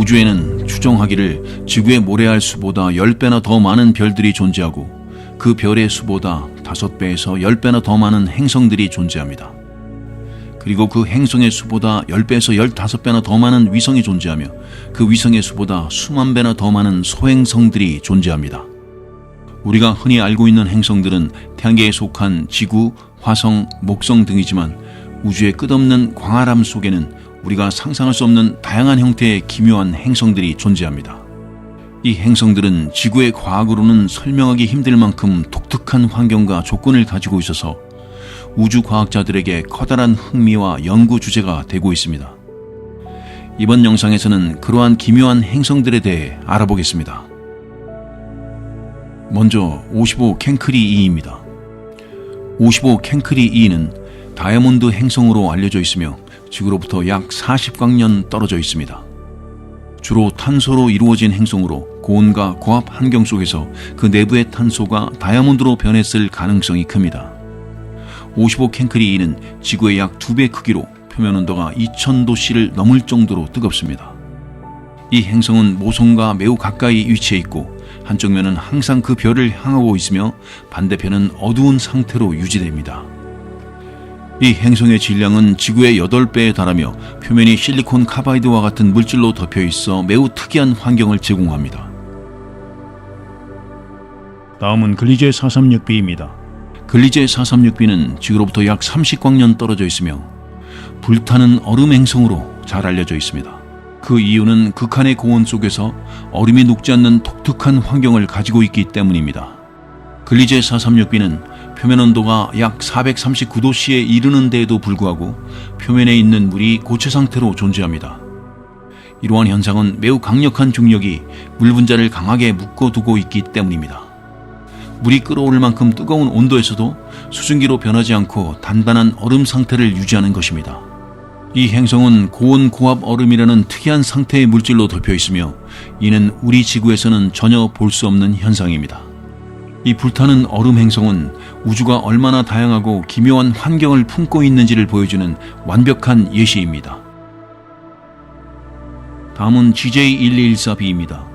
우주에는 추정하기를 지구의 모래알 수보다 10배나 더 많은 별들이 존재하고 그 별의 수보다 5배에서 10배나 더 많은 행성들이 존재합니다. 그리고 그 행성의 수보다 10배에서 15배나 더 많은 위성이 존재하며 그 위성의 수보다 수만 배나 더 많은 소행성들이 존재합니다. 우리가 흔히 알고 있는 행성들은 태양계에 속한 지구, 화성, 목성 등이지만 우주의 끝없는 광활함 속에는 우리가 상상할 수 없는 다양한 형태의 기묘한 행성들이 존재합니다. 이 행성들은 지구의 과학으로는 설명하기 힘들 만큼 독특한 환경과 조건을 가지고 있어서 우주 과학자들에게 커다란 흥미와 연구 주제가 되고 있습니다. 이번 영상에서는 그러한 기묘한 행성들에 대해 알아보겠습니다. 먼저 55 캔크리 E입니다. 55 캔크리 E는 다이아몬드 행성으로 알려져 있으며 지구로부터 약 40광년 떨어져 있습니다. 주로 탄소로 이루어진 행성으로 고온과 고압 환경 속에서 그 내부의 탄소가 다이아몬드로 변했을 가능성이 큽니다. 55 캔크리 E는 지구의 약 2배 크기로 표면 온도가 2000도씨를 넘을 정도로 뜨겁습니다. 이 행성은 모성과 매우 가까이 위치해 있고 한쪽 면은 항상 그 별을 향하고 있으며 반대편은 어두운 상태로 유지됩니다. 이 행성의 질량은 지구의 8배에 달하며 표면이 실리콘 카바이드와 같은 물질로 덮여 있어 매우 특이한 환경을 제공합니다. 다음은 글리제 436b입니다. 글리제 436b는 지구로부터 약 30광년 떨어져 있으며 불타는 얼음 행성으로 잘 알려져 있습니다. 그 이유는 극한의 고온 속에서 얼음이 녹지 않는 독특한 환경을 가지고 있기 때문입니다. 글리제 436b는 표면 온도가 약 439도씨에 이르는 데에도 불구하고 표면에 있는 물이 고체 상태로 존재합니다. 이러한 현상은 매우 강력한 중력이 물 분자를 강하게 묶어두고 있기 때문입니다. 물이 끓어오를 만큼 뜨거운 온도에서도 수증기로 변하지 않고 단단한 얼음 상태를 유지하는 것입니다. 이 행성은 고온 고압 얼음이라는 특이한 상태의 물질로 덮여 있으며 이는 우리 지구에서는 전혀 볼 수 없는 현상입니다. 이 불타는 얼음 행성은 우주가 얼마나 다양하고 기묘한 환경을 품고 있는지를 보여주는 완벽한 예시입니다. 다음은 GJ1214b입니다.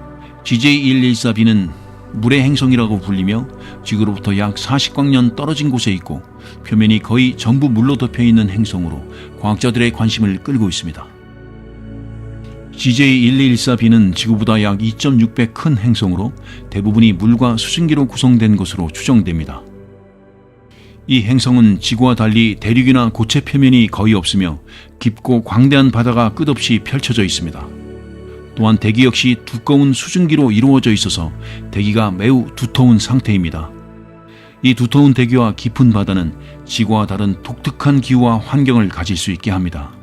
GJ1214b는 물의 행성이라고 불리며 지구로부터 약 40광년 떨어진 곳에 있고 표면이 거의 전부 물로 덮여 있는 행성으로 과학자들의 관심을 끌고 있습니다. GJ1214b는 지구보다 약 2.6배 큰 행성으로 대부분이 물과 수증기로 구성된 것으로 추정됩니다. 이 행성은 지구와 달리 대륙이나 고체 표면이 거의 없으며 깊고 광대한 바다가 끝없이 펼쳐져 있습니다. 또한 대기 역시 두꺼운 수증기로 이루어져 있어서 대기가 매우 두터운 상태입니다. 이 두터운 대기와 깊은 바다는 지구와 다른 독특한 기후와 환경을 가질 수 있게 합니다.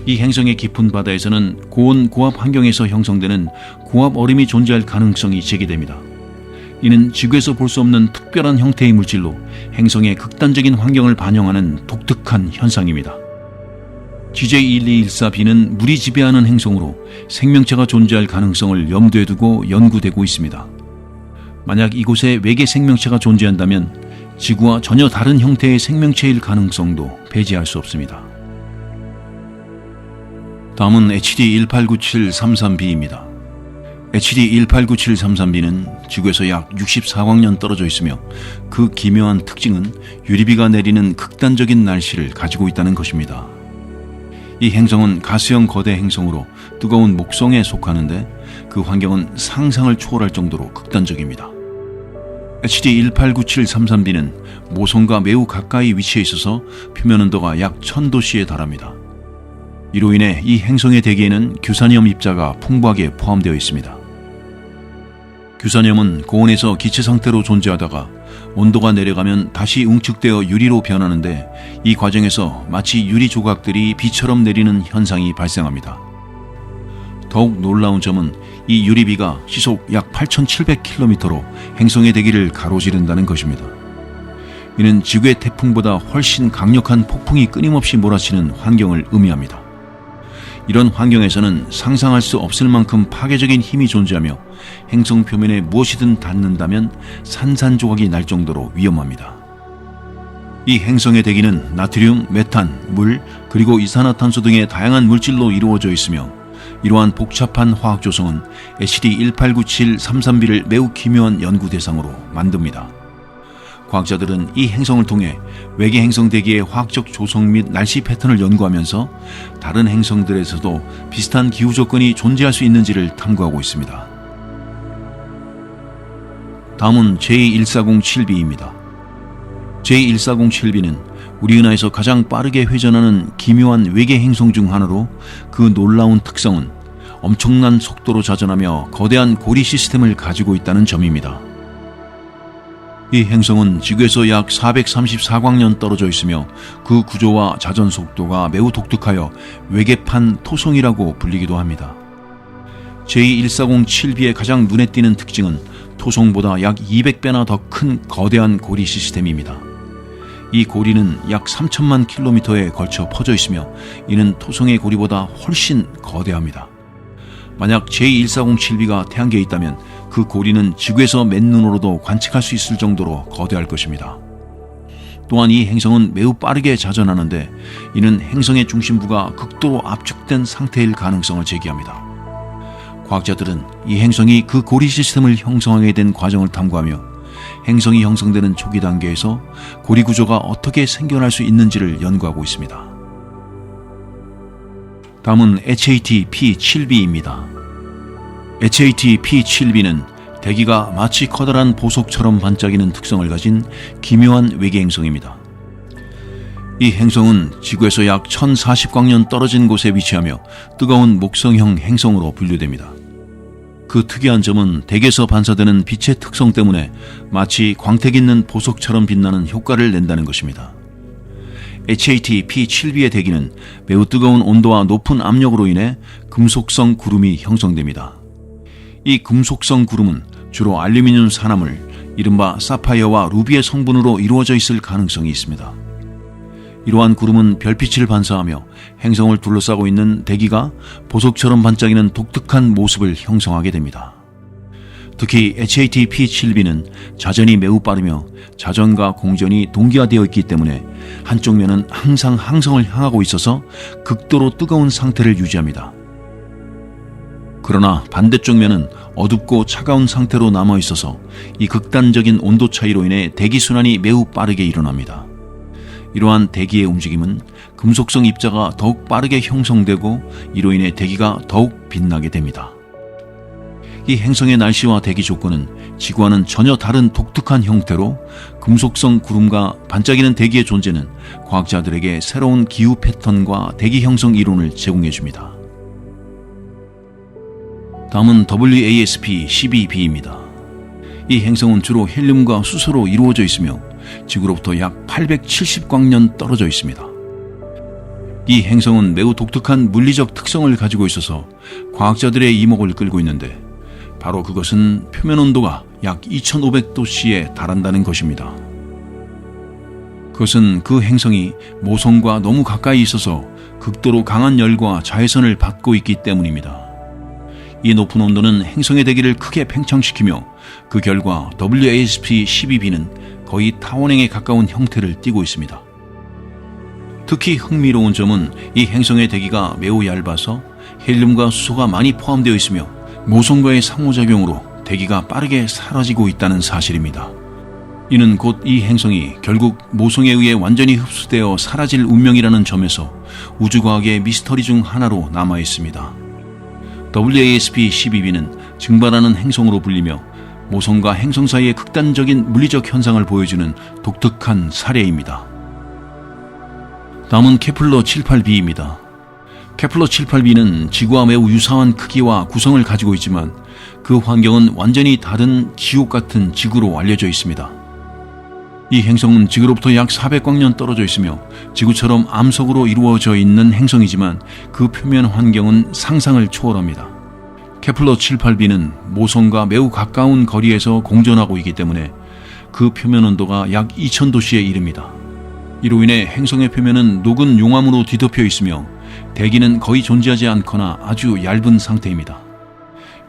이 행성의 깊은 바다에서는 고온 고압 환경에서 형성되는 고압 얼음이 존재할 가능성이 제기됩니다. 이는 지구에서 볼 수 없는 특별한 형태의 물질로 행성의 극단적인 환경을 반영하는 독특한 현상입니다. GJ1214b는 물이 지배하는 행성으로 생명체가 존재할 가능성을 염두에 두고 연구되고 있습니다. 만약 이곳에 외계 생명체가 존재한다면 지구와 전혀 다른 형태의 생명체일 가능성도 배제할 수 없습니다. 다음은 HD189733b입니다. HD189733b는 지구에서 약 64광년 떨어져 있으며 그 기묘한 특징은 유리비가 내리는 극단적인 날씨를 가지고 있다는 것입니다. 이 행성은 가스형 거대 행성으로 뜨거운 목성에 속하는데 그 환경은 상상을 초월할 정도로 극단적입니다. HD189733b는 모성과 매우 가까이 위치해 있어서 표면 온도가 약 1000도씨에 달합니다. 이로 인해 이 행성의 대기에는 규산염 입자가 풍부하게 포함되어 있습니다. 규산염은 고온에서 기체 상태로 존재하다가 온도가 내려가면 다시 응축되어 유리로 변하는데 이 과정에서 마치 유리 조각들이 비처럼 내리는 현상이 발생합니다. 더욱 놀라운 점은 이 유리비가 시속 약 8700km로 행성의 대기를 가로지른다는 것입니다. 이는 지구의 태풍보다 훨씬 강력한 폭풍이 끊임없이 몰아치는 환경을 의미합니다. 이런 환경에서는 상상할 수 없을 만큼 파괴적인 힘이 존재하며 행성 표면에 무엇이든 닿는다면 산산조각이 날 정도로 위험합니다. 이 행성의 대기는 나트륨, 메탄, 물, 그리고 이산화탄소 등의 다양한 물질로 이루어져 있으며 이러한 복잡한 화학 조성은 HD 189733b를 매우 기묘한 연구 대상으로 만듭니다. 과학자들은 이 행성을 통해 외계 행성 대기의 화학적 조성 및 날씨 패턴을 연구하면서 다른 행성들에서도 비슷한 기후 조건이 존재할 수 있는지를 탐구하고 있습니다. 다음은 J1407b입니다. J1407b는 우리 은하에서 가장 빠르게 회전하는 기묘한 외계 행성 중 하나로 그 놀라운 특성은 엄청난 속도로 자전하며 거대한 고리 시스템을 가지고 있다는 점입니다. 이 행성은 지구에서 약 434광년 떨어져 있으며 그 구조와 자전 속도가 매우 독특하여 외계판 토성이라고 불리기도 합니다. J1407b의 가장 눈에 띄는 특징은 토성보다 약 200배나 더 큰 거대한 고리 시스템입니다. 이 고리는 약 3천만 킬로미터에 걸쳐 퍼져 있으며 이는 토성의 고리보다 훨씬 거대합니다. 만약 J1407b가 태양계에 있다면 그 고리는 지구에서 맨눈으로도 관측할 수 있을 정도로 거대할 것입니다. 또한 이 행성은 매우 빠르게 자전하는데 이는 행성의 중심부가 극도로 압축된 상태일 가능성을 제기합니다. 과학자들은 이 행성이 그 고리 시스템을 형성하게 된 과정을 탐구하며 행성이 형성되는 초기 단계에서 고리 구조가 어떻게 생겨날 수 있는지를 연구하고 있습니다. 다음은 HAT-P7b입니다. HAT-P7b는 대기가 마치 커다란 보석처럼 반짝이는 특성을 가진 기묘한 외계 행성입니다. 이 행성은 지구에서 약 1040광년 떨어진 곳에 위치하며 뜨거운 목성형 행성으로 분류됩니다. 그 특이한 점은 대기에서 반사되는 빛의 특성 때문에 마치 광택 있는 보석처럼 빛나는 효과를 낸다는 것입니다. HAT-P7b의 대기는 매우 뜨거운 온도와 높은 압력으로 인해 금속성 구름이 형성됩니다. 이 금속성 구름은 주로 알루미늄 산화물, 이른바 사파이어와 루비의 성분으로 이루어져 있을 가능성이 있습니다. 이러한 구름은 별빛을 반사하며 행성을 둘러싸고 있는 대기가 보석처럼 반짝이는 독특한 모습을 형성하게 됩니다. 특히 HAT-P7b는 자전이 매우 빠르며 자전과 공전이 동기화되어 있기 때문에 한쪽 면은 항상 항성을 향하고 있어서 극도로 뜨거운 상태를 유지합니다. 그러나 반대쪽 면은 어둡고 차가운 상태로 남아 있어서 이 극단적인 온도 차이로 인해 대기 순환이 매우 빠르게 일어납니다. 이러한 대기의 움직임은 금속성 입자가 더욱 빠르게 형성되고 이로 인해 대기가 더욱 빛나게 됩니다. 이 행성의 날씨와 대기 조건은 지구와는 전혀 다른 독특한 형태로 금속성 구름과 반짝이는 대기의 존재는 과학자들에게 새로운 기후 패턴과 대기 형성 이론을 제공해 줍니다. 다음은 WASP-12b입니다. 이 행성은 주로 헬륨과 수소로 이루어져 있으며 지구로부터 약 870광년 떨어져 있습니다. 이 행성은 매우 독특한 물리적 특성을 가지고 있어서 과학자들의 이목을 끌고 있는데 바로 그것은 표면 온도가 약 2500도씨에 달한다는 것입니다. 그것은 그 행성이 모성과 너무 가까이 있어서 극도로 강한 열과 자외선을 받고 있기 때문입니다. 이 높은 온도는 행성의 대기를 크게 팽창시키며 그 결과 WASP-12b는 거의 타원행에 가까운 형태를 띠고 있습니다. 특히 흥미로운 점은 이 행성의 대기가 매우 얇아서 헬륨과 수소가 많이 포함되어 있으며 모성과의 상호작용으로 대기가 빠르게 사라지고 있다는 사실입니다. 이는 곧 이 행성이 결국 모성에 의해 완전히 흡수되어 사라질 운명이라는 점에서 우주과학의 미스터리 중 하나로 남아 있습니다. WASP-12b는 증발하는 행성으로 불리며 모성과 행성 사이의 극단적인 물리적 현상을 보여주는 독특한 사례입니다. 다음은 케플러-78b입니다. 케플러-78b는 지구와 매우 유사한 크기와 구성을 가지고 있지만 그 환경은 완전히 다른 지옥 같은 지구로 알려져 있습니다. 이 행성은 지구로부터 약 400광년 떨어져 있으며 지구처럼 암석으로 이루어져 있는 행성이지만 그 표면 환경은 상상을 초월합니다. 케플러-78b는 모성과 매우 가까운 거리에서 공전하고 있기 때문에 그 표면 온도가 약 2000도씨에 이릅니다. 이로 인해 행성의 표면은 녹은 용암으로 뒤덮여 있으며 대기는 거의 존재하지 않거나 아주 얇은 상태입니다.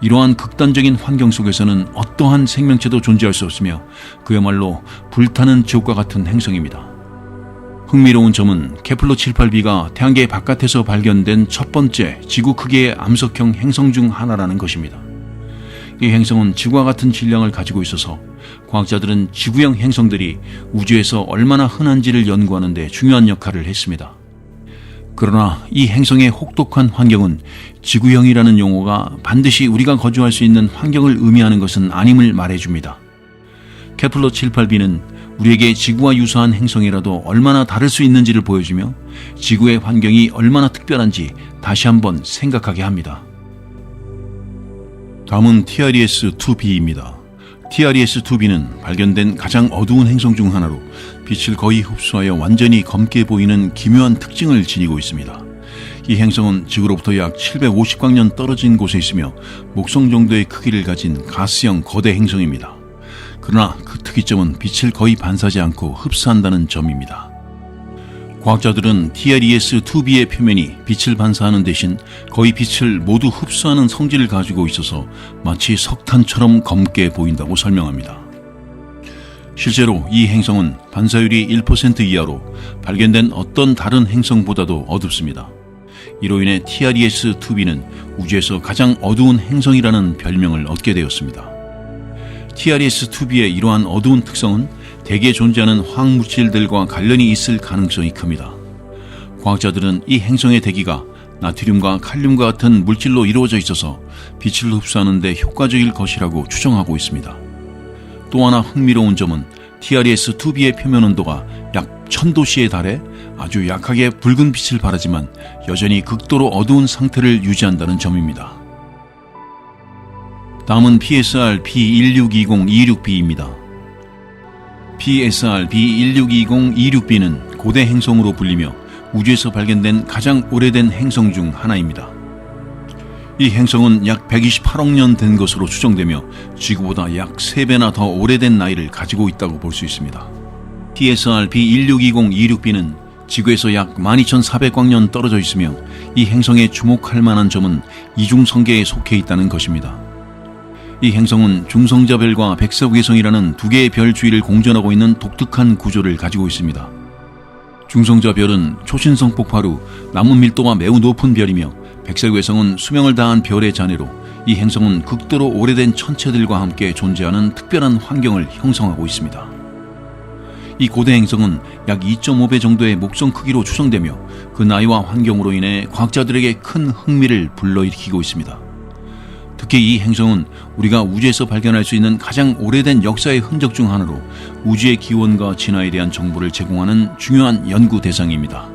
이러한 극단적인 환경 속에서는 어떠한 생명체도 존재할 수 없으며 그야말로 불타는 지옥과 같은 행성입니다. 흥미로운 점은 케플러 78b가 태양계 바깥에서 발견된 첫 번째 지구 크기의 암석형 행성 중 하나라는 것입니다. 이 행성은 지구와 같은 질량을 가지고 있어서 과학자들은 지구형 행성들이 우주에서 얼마나 흔한지를 연구하는 데 중요한 역할을 했습니다. 그러나 이 행성의 혹독한 환경은 지구형이라는 용어가 반드시 우리가 거주할 수 있는 환경을 의미하는 것은 아님을 말해줍니다. 케플러 78b는 우리에게 지구와 유사한 행성이라도 얼마나 다를 수 있는지를 보여주며 지구의 환경이 얼마나 특별한지 다시 한번 생각하게 합니다. 다음은 TRES-2b입니다. TRES-2b는 발견된 가장 어두운 행성 중 하나로 빛을 거의 흡수하여 완전히 검게 보이는 기묘한 특징을 지니고 있습니다. 이 행성은 지구로부터 약 750광년 떨어진 곳에 있으며 목성 정도의 크기를 가진 가스형 거대 행성입니다. 그러나 그 특이점은 빛을 거의 반사하지 않고 흡수한다는 점입니다. 과학자들은 TRES-2b의 표면이 빛을 반사하는 대신 거의 빛을 모두 흡수하는 성질을 가지고 있어서 마치 석탄처럼 검게 보인다고 설명합니다. 실제로 이 행성은 반사율이 1% 이하로 발견된 어떤 다른 행성보다도 어둡습니다. 이로 인해 TRES-2b는 우주에서 가장 어두운 행성이라는 별명을 얻게 되었습니다. TRES-2b의 이러한 어두운 특성은 대기에 존재하는 화학물질들과 관련이 있을 가능성이 큽니다. 과학자들은 이 행성의 대기가 나트륨과 칼륨과 같은 물질로 이루어져 있어서 빛을 흡수하는 데 효과적일 것이라고 추정하고 있습니다. 또 하나 흥미로운 점은 TRES-2b의 표면 온도가 약 1000도씨에 달해 아주 약하게 붉은 빛을 발하지만 여전히 극도로 어두운 상태를 유지한다는 점입니다. 다음은 PSR B162026b입니다. PSR B162026b는 고대 행성으로 불리며 우주에서 발견된 가장 오래된 행성 중 하나입니다. 이 행성은 약 128억 년 된 것으로 추정되며 지구보다 약 3배나 더 오래된 나이를 가지고 있다고 볼 수 있습니다. PSR B162026b는 지구에서 약 12,400광년 떨어져 있으며 이 행성에 주목할 만한 점은 이중성계에 속해 있다는 것입니다. 이 행성은 중성자별과 백석외성이라는 두 개의 별 주위를 공전하고 있는 독특한 구조를 가지고 있습니다. 중성자별은 초신성 폭발 후 나무 밀도가 매우 높은 별이며 백석외성은 수명을 다한 별의 자네로 이 행성은 극도로 오래된 천체들과 함께 존재하는 특별한 환경을 형성하고 있습니다. 이 고대 행성은 약 2.5배 정도의 목성 크기로 추정되며 그 나이와 환경으로 인해 과학자들에게 큰 흥미를 불러일으키고 있습니다. 특히 이 행성은 우리가 우주에서 발견할 수 있는 가장 오래된 역사의 흔적 중 하나로 우주의 기원과 진화에 대한 정보를 제공하는 중요한 연구 대상입니다.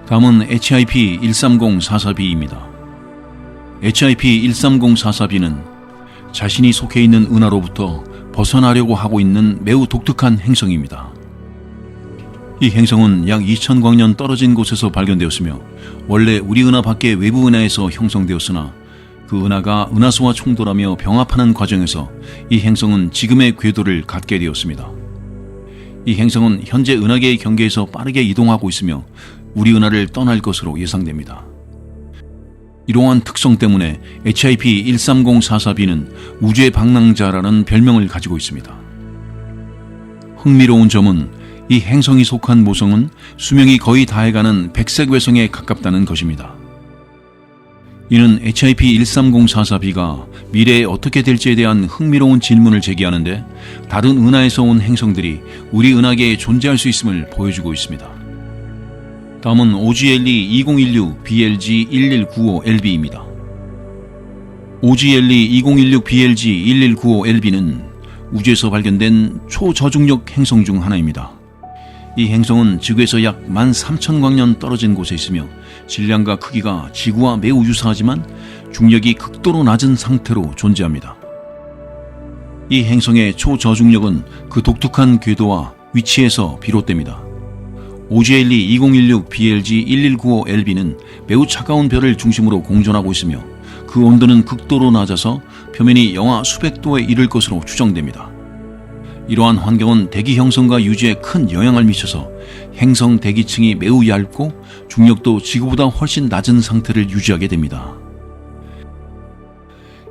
다음은 HIP-13044b입니다. HIP-13044b는 자신이 속해 있는 은하로부터 벗어나려고 하고 있는 매우 독특한 행성입니다. 이 행성은 약 2000광년 떨어진 곳에서 발견되었으며 원래 우리 은하 밖의 외부 은하에서 형성되었으나 그 은하가 은하수와 충돌하며 병합하는 과정에서 이 행성은 지금의 궤도를 갖게 되었습니다. 이 행성은 현재 은하계의 경계에서 빠르게 이동하고 있으며 우리 은하를 떠날 것으로 예상됩니다. 이러한 특성 때문에 HIP-13044b는 우주의 방랑자라는 별명을 가지고 있습니다. 흥미로운 점은 이 행성이 속한 모성은 수명이 거의 다해가는 백색외성에 가깝다는 것입니다. 이는 HIP-13044b가 미래에 어떻게 될지에 대한 흥미로운 질문을 제기하는데 다른 은하에서 온 행성들이 우리 은하계에 존재할 수 있음을 보여주고 있습니다. 다음은 OGLE-2016-BLG-1195LB입니다. OGLE-2016-BLG-1195LB는 우주에서 발견된 초저중력 행성 중 하나입니다. 이 행성은 지구에서 약 13,000광년 떨어진 곳에 있으며 질량과 크기가 지구와 매우 유사하지만 중력이 극도로 낮은 상태로 존재합니다. 이 행성의 초저중력은 그 독특한 궤도와 위치에서 비롯됩니다. OGLE-2016-BLG-1195LB는 매우 차가운 별을 중심으로 공전하고 있으며 그 온도는 극도로 낮아서 표면이 영하 수백 도에 이를 것으로 추정됩니다. 이러한 환경은 대기 형성과 유지에 큰 영향을 미쳐서 행성 대기층이 매우 얇고 중력도 지구보다 훨씬 낮은 상태를 유지하게 됩니다.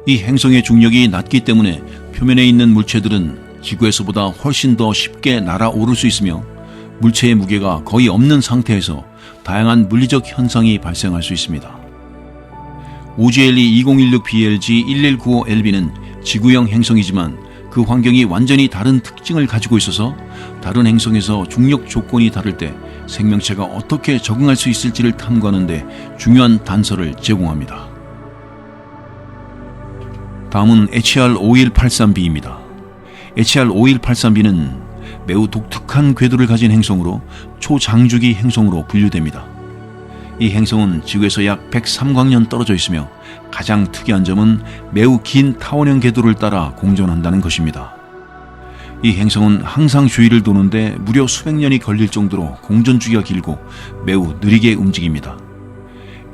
이 행성의 중력이 낮기 때문에 표면에 있는 물체들은 지구에서보다 훨씬 더 쉽게 날아오를 수 있으며 물체의 무게가 거의 없는 상태에서 다양한 물리적 현상이 발생할 수 있습니다. OGLE 2016BLG 1195LB는 지구형 행성이지만 그 환경이 완전히 다른 특징을 가지고 있어서 다른 행성에서 중력 조건이 다를 때 생명체가 어떻게 적응할 수 있을지를 탐구하는 데 중요한 단서를 제공합니다. 다음은 HR5183b입니다. HR5183b는 매우 독특한 궤도를 가진 행성으로 초장주기 행성으로 분류됩니다. 이 행성은 지구에서 약 103광년 떨어져 있으며 가장 특이한 점은 매우 긴 타원형 궤도를 따라 공전한다는 것입니다. 이 행성은 항상 주위를 도는데 무려 수백 년이 걸릴 정도로 공전 주기가 길고 매우 느리게 움직입니다.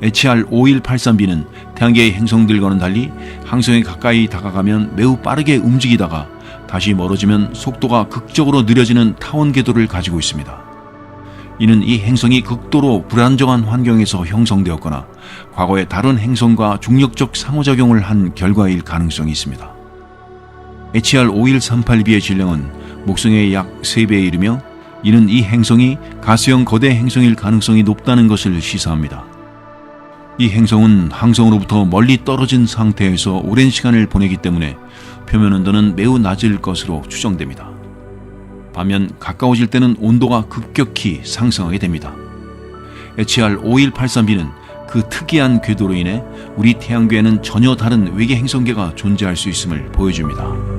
HR5183b는 태양계의 행성들과는 달리 항성에 가까이 다가가면 매우 빠르게 움직이다가 다시 멀어지면 속도가 극적으로 느려지는 타원 궤도를 가지고 있습니다. 이는 이 행성이 극도로 불안정한 환경에서 형성되었거나 과거에 다른 행성과 중력적 상호작용을 한 결과일 가능성이 있습니다. HR5138b의 질량은 목성의 약 3배에 이르며 이는 이 행성이 가스형 거대 행성일 가능성이 높다는 것을 시사합니다. 이 행성은 항성으로부터 멀리 떨어진 상태에서 오랜 시간을 보내기 때문에 표면 온도는 매우 낮을 것으로 추정됩니다. 반면 가까워질 때는 온도가 급격히 상승하게 됩니다. HR5183b는 그 특이한 궤도로 인해 우리 태양계에는 전혀 다른 외계 행성계가 존재할 수 있음을 보여줍니다.